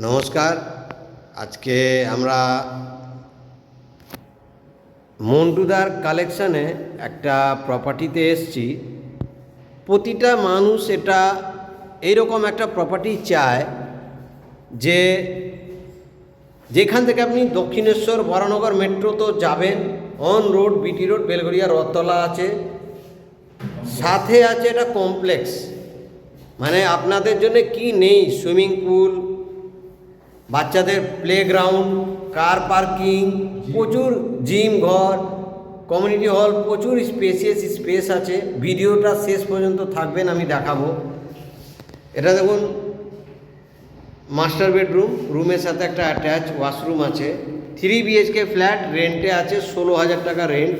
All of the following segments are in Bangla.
নমস্কার। আজকে আমরা মন্টুদার কালেকশানে একটা প্রপার্টিতে এসেছি। প্রতিটা মানুষ এটা এইরকম একটা প্রপার্টি চায় যে যেখান থেকে আপনি দক্ষিণেশ্বর বরানগর মেট্রো তো যাবেন, on road, BT road, Belgharia Rathtala আছে, সাথে আছে এটা কমপ্লেক্স। মানে আপনাদের জন্য কি নেই, সুইমিং পুল, বাচ্চাদের প্লেগ্রাউন্ড, কার পার্কিং, প্রচুর জিম ঘর, কমিউনিটি হল, প্রচুর স্পেসিয়াস স্পেস আছে। ভিডিওটা শেষ পর্যন্ত থাকবেন, আমি দেখাবো। এটা দেখুন মাস্টার বেডরুম, রুমের সাথে একটা অ্যাটাচ ওয়াশরুম আছে। 3 BHK ফ্ল্যাট, রেন্টে আছে 16,000 টাকা রেন্ট।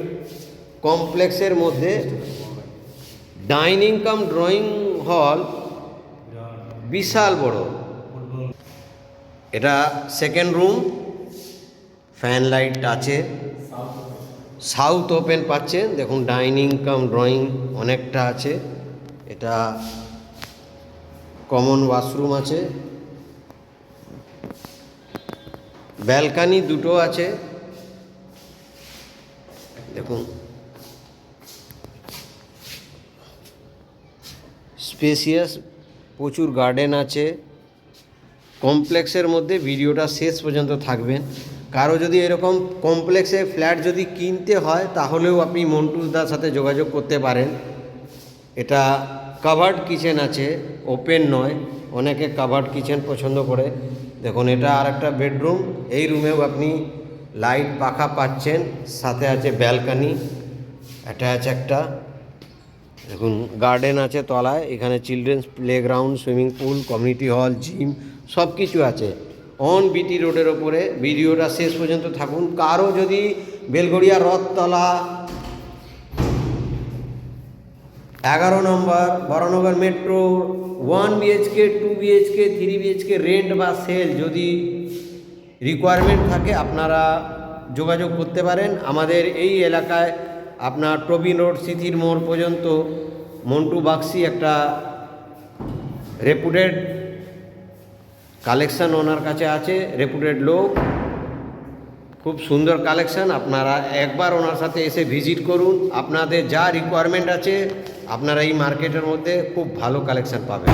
কমপ্লেক্সের মধ্যে ডাইনিং কাম ড্রয়িং হল বিশাল বড়। এটা সেকেন্ড রুম, ফ্যান লাইট আছে, সাউথ ওপেন পাচ্ছেন। দেখুন ডাইনিং কাম ড্রয়িং অনেকটা আছে। এটা কমন ওয়াশরুম আছে, ব্যালকানি দুটো আছে। দেখুন স্পেসিয়াস, প্রচুর গার্ডেন আছে কমপ্লেক্সের মধ্যে। ভিডিওটা শেষ পর্যন্ত থাকবেন। কারো যদি এরকম কমপ্লেক্সে ফ্ল্যাট যদি কিনতে হয় তাহলেও আপনি মন্টুদার সাথে যোগাযোগ করতে পারেন। এটা কাভার্ড কিচেন আছে, ওপেন নয়। অনেকে কাভার্ড কিচেন পছন্দ করে। দেখুন এটা আর একটা বেডরুম। এই রুমেও আপনি লাইট পাখা পাচ্ছেন, সাথে আছে ব্যালকানি অ্যাটাচ একটা। দেখুন গার্ডেন আছে তলায়। এখানে children's playground, swimming pool, community hall, gym সব কিছু আছে অন বিটি রোডের ওপরে। ভিডিওটা শেষ পর্যন্ত থাকুন। কারো যদি বেলগড়িয়া রথতলা 11 নম্বর Baranagar metro 1 BHK, 2 BHK, 3 BHK rent বা সেল যদি রিকোয়ারমেন্ট থাকে আপনারা যোগাযোগ করতে পারেন। আমাদের এই এলাকায় আপনার টবিন রোড, সিথির মোড় পর্যন্ত মন্টু বাক্সি একটা রেপুটেড কালেকশান ওনার কাছে আছে, রেপুটেড লোক, খুব সুন্দর কালেকশান। আপনারা একবার ওনার সাথে এসে ভিজিট করুন। আপনাদের যা রিকোয়ারমেন্ট আছে আপনারা এই মার্কেটের মধ্যে খুব ভালো কালেকশান পাবেন।